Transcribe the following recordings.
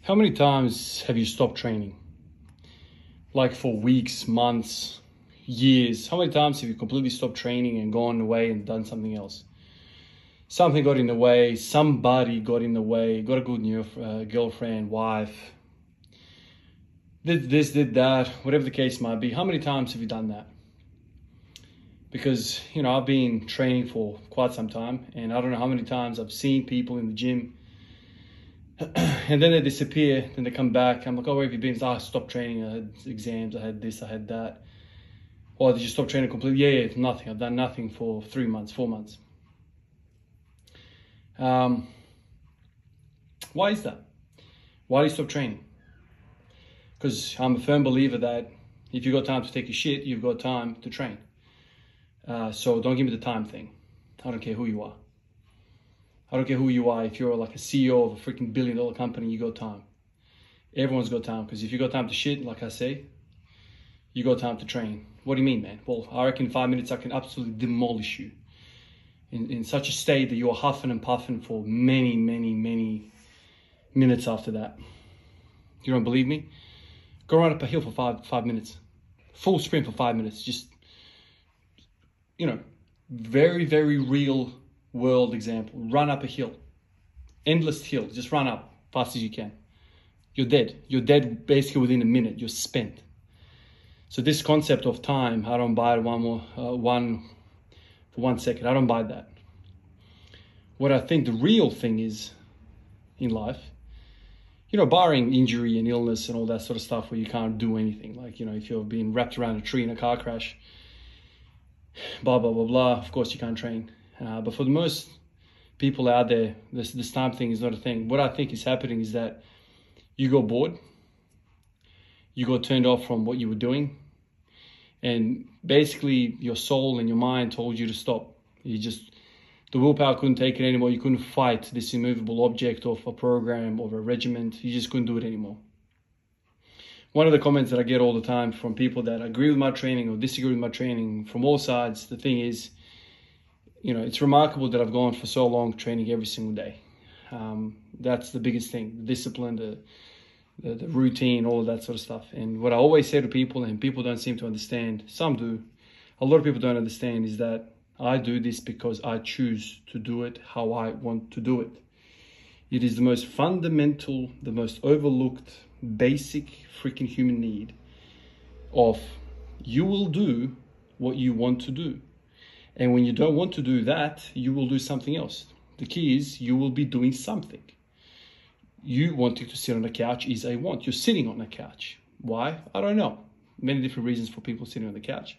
How many times have you stopped training? Like for weeks, months, years. How many times have you completely stopped training and gone away and done something else? Something got in the way, somebody got in the way, got a good new girlfriend, wife, did this, did that, whatever the case might be. How many times have you done that? Because, I've been training for quite some time, and I don't know how many times I've seen people in the gym and then they disappear, then they come back. I'm like, oh, where have you been? I stopped training, I had exams, I had this, I had that. Or did you stop training completely? Yeah, nothing. I've done nothing for 3 months, 4 months. Why is that? Why do you stop training? Because I'm a firm believer that if you've got time to take a shit, you've got time to train. So don't give me the time thing. I don't care who you are. I don't care who you are. If you're like a CEO of a freaking billion-dollar company, you got time. Everyone's got time, because if you got time to shit, like I say, you got time to train. What do you mean, man? Well, I reckon in 5 minutes I can absolutely demolish you in such a state that you're huffing and puffing for many, many, many minutes after that. You don't believe me? Go run up a hill for five minutes. Full sprint for 5 minutes. Just, very, very real world example. Run up a hill. Endless hill. Just run up fast as you can. You're dead. You're dead basically within a minute. You're spent. So this concept of time, I don't buy it for 1 second. I don't buy that. What I think the real thing is in life, barring injury and illness and all that sort of stuff where you can't do anything. Like, if you're being wrapped around a tree in a car crash, blah, blah, blah, blah, of course you can't train. But for the most people out there, this time thing is not a thing. What I think is happening is that you got bored, you got turned off from what you were doing, and basically your soul and your mind told you to stop. The willpower couldn't take it anymore. You couldn't fight this immovable object of a program or a regiment. You just couldn't do it anymore. One of the comments that I get all the time from people that agree with my training or disagree with my training from all sides, the thing is, it's remarkable that I've gone for so long training every single day. That's the biggest thing, the discipline, the routine, all of that sort of stuff. And what I always say to people, and people don't seem to understand, some do, a lot of people don't understand, is that I do this because I choose to do it how I want to do it. It is the most fundamental, the most overlooked, basic freaking human need of you will do what you want to do. And when you don't want to do that, you will do something else. The key is you will be doing something. You wanting to sit on a couch is a want. You're sitting on a couch. Why? I don't know. Many different reasons for people sitting on the couch.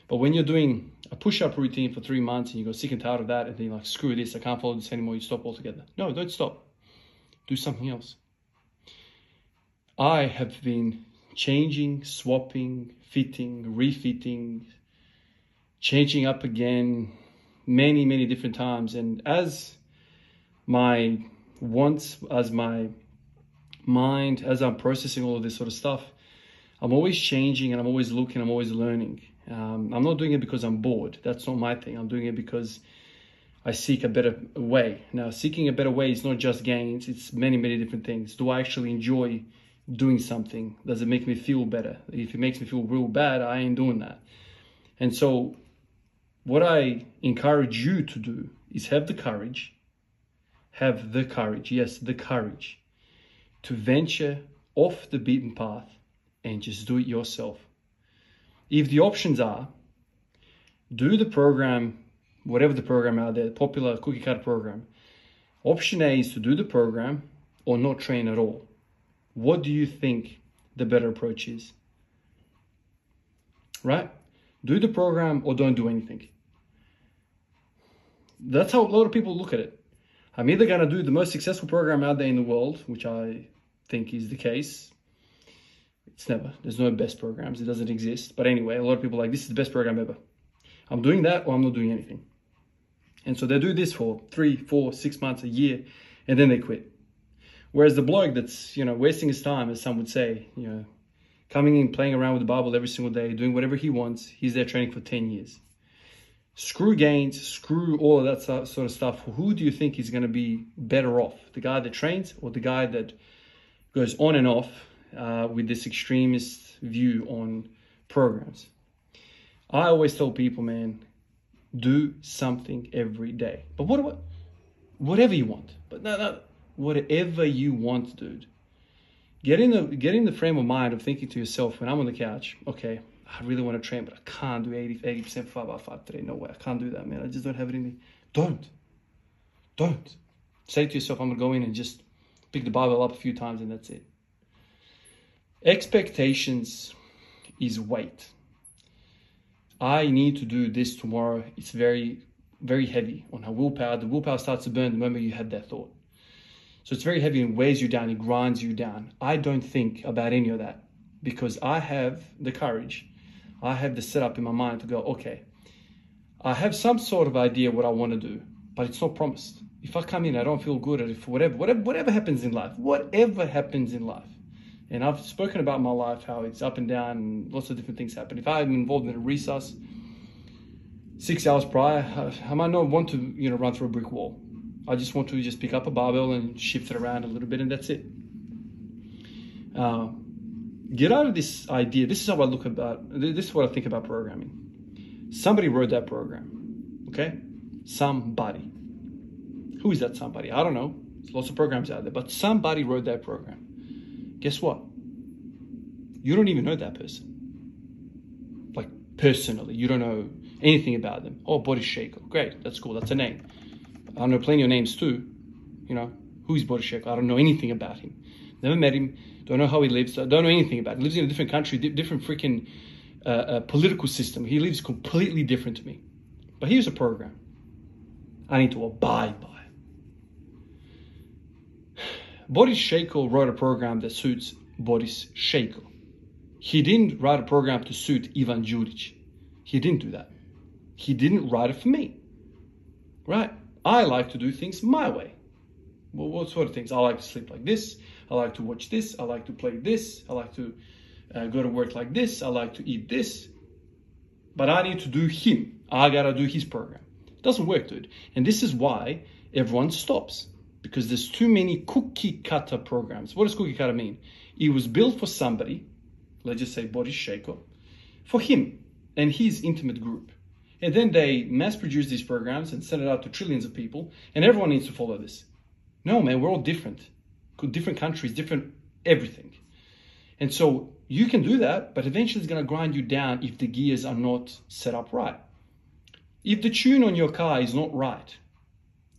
But when you're doing a push-up routine for 3 months and you go sick and tired of that and then you're like, screw this, I can't follow this anymore, you stop altogether. No, don't stop. Do something else. I have been changing, swapping, fitting, refitting, changing up again many, many different times. And as my wants, as my mind, as I'm processing all of this sort of stuff, I'm always changing and I'm always looking, I'm always learning. I'm not doing it because I'm bored. That's not my thing. I'm doing it because I seek a better way. Now, seeking a better way is not just gains. It's many, many different things. Do I actually enjoy doing something? Does it make me feel better? If it makes me feel real bad, I ain't doing that. And so what I encourage you to do is have the courage, yes, the courage to venture off the beaten path and just do it yourself. If the options are, do the program, whatever the program out there, popular cookie cutter program. Option A is to do the program or not train at all. What do you think the better approach is? Right? Do the program or don't do anything. That's how a lot of people look at it. I'm either going to do the most successful program out there in the world, which I think is the case. It's never. There's no best programs. It doesn't exist. But anyway, a lot of people are like, this is the best program ever. I'm doing that or I'm not doing anything. And so they do this for 3, 4, 6 months, a year, and then they quit. Whereas the bloke that's, wasting his time, as some would say, coming in, playing around with the Bible every single day, doing whatever he wants, he's there training for 10 years. Screw gains, screw all of that sort of stuff. Who do you think is going to be better off? The guy that trains or the guy that goes on and off with this extremist view on programs. I always tell people, man, do something every day. But whatever you want. But no, whatever you want, dude. Get in the frame of mind of thinking to yourself, when I'm on the couch, okay, I really want to train, but I can't do 80% 5x5 today. No way, I can't do that, man. I just don't have it in me. Don't. Say to yourself, I'm going to go in and just pick the barbell up a few times and that's it. Expectations is weight. I need to do this tomorrow. It's very, very heavy on our willpower. The willpower starts to burn the moment you had that thought. So it's very heavy and weighs you down. It grinds you down. I don't think about any of that because I have the courage. I have the setup in my mind to go, okay, I have some sort of idea what I want to do, but it's not promised. If I come in, I don't feel good at it for whatever happens in life, and I've spoken about my life, how it's up and down and lots of different things happen. If I'm involved in a resus 6 hours prior, I might not want to, run through a brick wall. I just want to just pick up a barbell and shift it around a little bit and that's it. Get out of this idea. This is how I this is what I think about programming. Somebody wrote that program, okay? Somebody. Who is that somebody? I don't know. There's lots of programs out there, but somebody wrote that program. Guess what? You don't even know that person. Like personally, you don't know anything about them. Oh, Boris Shaker. Great, that's cool, that's a name. I know plenty of names too. Who's Boris Shaker? I don't know anything about him. Never met him. Don't know how he lives. I don't know anything about him. He lives in a different country, different freaking political system. He lives completely different to me. But here's a program I need to abide by. Boris Shaker wrote a program that suits Boris Shaker. He didn't write a program to suit Ivan Djuric. He didn't do that. He didn't write it for me. Right? I like to do things my way. Well, what sort of things? I like to sleep like this. I like to watch this. I like to play this. I like to go to work like this. I like to eat this. But I need to do him. I gotta do his program. It doesn't work, dude. And this is why everyone stops. Because there's too many cookie cutter programs. What does cookie cutter mean? It was built for somebody, let's just say Boris Shaker, for him and his intimate group. And then they mass produce these programs and send it out to trillions of people, and everyone needs to follow this. No, man, we're all different. Different countries, different everything. And so you can do that, but eventually it's going to grind you down if the gears are not set up right. If the tune on your car is not right,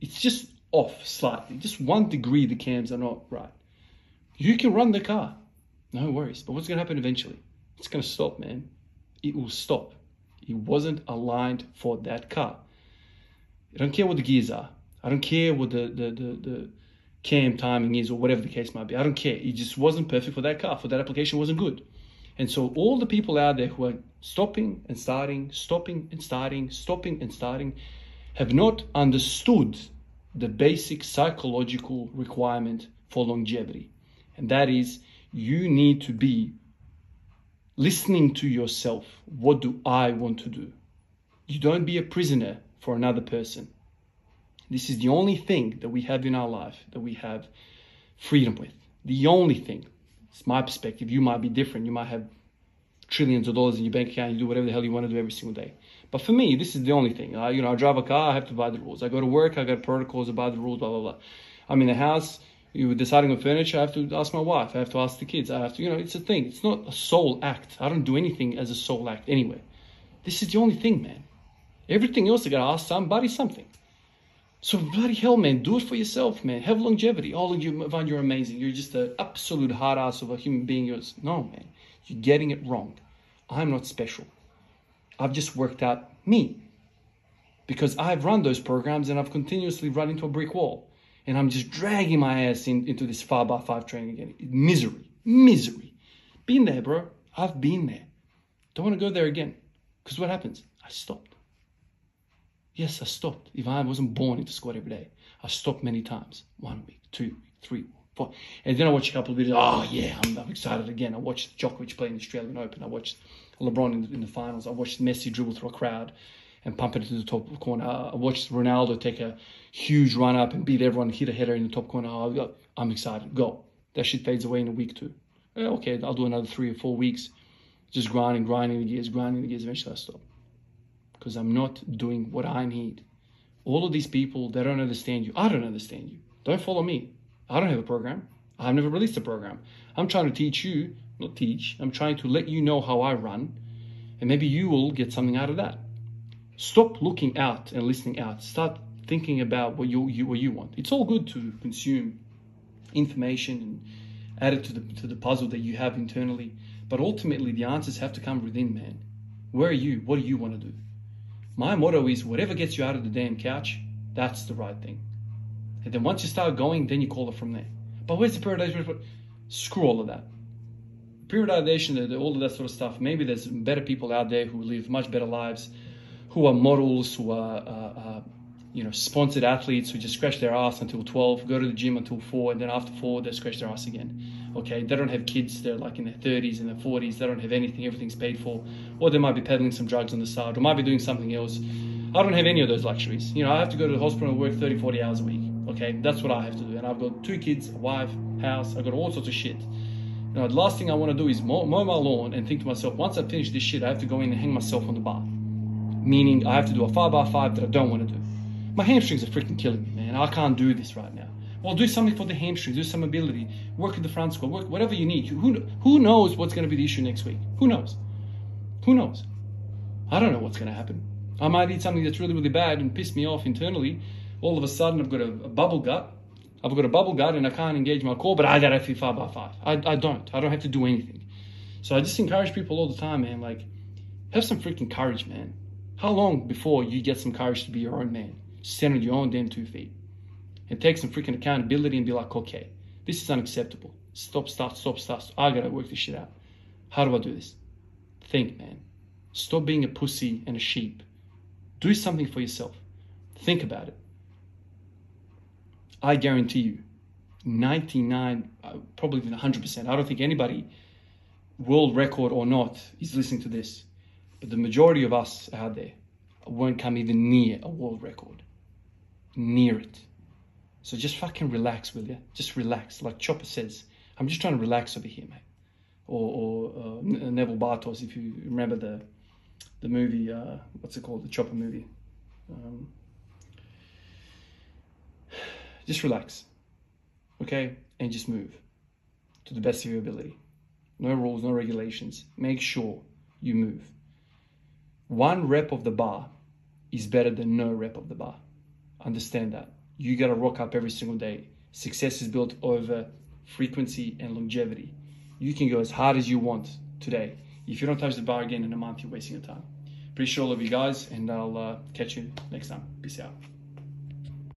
it's just off slightly, just 1 degree the cams are not right. You can run the car, no worries. But what's going to happen eventually? It's going to stop, man. It will stop. It wasn't aligned for that car. I don't care what the gears are. I don't care what the cam timing is or whatever the case might be. I don't care. It just wasn't perfect for that car. For that application, wasn't good. And so all the people out there who are stopping and starting, stopping and starting, stopping and starting, have not understood the basic psychological requirement for longevity. And that is, you need to be listening to yourself. What do I want to do? You don't be a prisoner for another person. This is the only thing that we have in our life that we have freedom with. The only thing. It's my perspective. You might be different. You might have trillions of dollars in your bank account. You do whatever the hell you want to do every single day. But for me, this is the only thing. I drive a car. I have to abide the rules. I go to work. I got protocols, abide the rules, blah, blah, blah. I'm in the house. You're deciding on furniture. I have to ask my wife. I have to ask the kids. I have to, it's a thing. It's not a soul act. I don't do anything as a soul act anyway. This is the only thing, man. Everything else, I got to ask somebody something. So bloody hell, man, do it for yourself, man. Have longevity. Oh, Ivan, you're amazing. You're just an absolute hard ass of a human being. No, man, you're getting it wrong. I'm not special. I've just worked out me. Because I've run those programs and I've continuously run into a brick wall. And I'm just dragging my ass into this 5x5 training again. Misery. Been there, bro. I've been there. Don't want to go there again. Because what happens? I stopped. Yes, I stopped. If I wasn't born into squat every day, I stopped many times. 1 week, 2 weeks, 3, 4. And then I watched a couple of videos. Oh, yeah, I'm excited again. I watched Djokovic play in the Australian Open. I watched LeBron in the finals. I watched Messi dribble through a crowd and pump it into the top corner. I watched Ronaldo take a huge run up and beat everyone, hit a header in the top corner. Oh, I'm excited. Go. That shit fades away in a week too. Okay, I'll do another 3 or 4 weeks. Just grinding the gears. Eventually I stop. Because I'm not doing what I need. All of these people, they don't understand you. I don't understand you. Don't follow me. I don't have a program. I've never released a program. I'm trying to teach you, not teach, I'm trying to let you know how I run, and maybe you will get something out of that. Stop looking out and listening out. Start thinking about what you want. It's all good to consume information and add it to the puzzle that you have internally, but ultimately the answers have to come within, man. Where are you? What do you want to do? My motto is whatever gets you out of the damn couch, that's the right thing. And then once you start going, then you call it from there. But where's the periodization? Screw all of that. Periodization, all of that sort of stuff. Maybe there's better people out there who live much better lives, who are models, who are sponsored athletes who just scratch their ass until 12, go to the gym until 4, and then after 4 they scratch their ass again. Okay, they don't have kids, they're like in their 30s and their 40s, they don't have anything, everything's paid for, or they might be peddling some drugs on the side, or might be doing something else. I don't have any of those luxuries. I have to go to the hospital and work 30, 40 hours a week. Okay, that's what I have to do. And I've got 2 kids, a wife, house, I've got all sorts of shit. The last thing I want to do is mow my lawn and think to myself, once I finish this shit, I have to go in and hang myself on the bar. Meaning I have to do a 5x5 that I don't want to do. My hamstrings are freaking killing me, man. I can't do this right now. Well, do something for the hamstrings, do some mobility, work at the front squat, work whatever you need. Who knows what's going to be the issue next week? Who knows? Who knows? I don't know what's going to happen. I might eat something that's really, really bad and piss me off internally. All of a sudden, I've got a bubble gut. I've got a bubble gut and I can't engage my core, but I got to 5x5. I don't have to do anything. So I just encourage people all the time, man, like, have some freaking courage, man. How long before you get some courage to be your own man? Stand on your own damn 2 feet. And take some freaking accountability and be like, okay, this is unacceptable. Stop, start. I gotta work this shit out. How do I do this? Think, man. Stop being a pussy and a sheep. Do something for yourself. Think about it. I guarantee you, 99, probably even 100%, I don't think anybody, world record or not, is listening to this. But the majority of us out there won't come even near a world record. Near it. So just fucking relax, will you? Just relax. Like Chopper says, I'm just trying to relax over here, mate. Or Neville Bartos, if you remember the movie, what's it called? The Chopper movie. Just relax, okay? And just move to the best of your ability. No rules, no regulations. Make sure you move. 1 rep of the bar is better than no rep of the bar. Understand that. You got to rock up every single day. Success is built over frequency and longevity. You can go as hard as you want today. If you don't touch the bar again in a month, you're wasting your time. Pretty sure I love you guys, and I'll catch you next time. Peace out.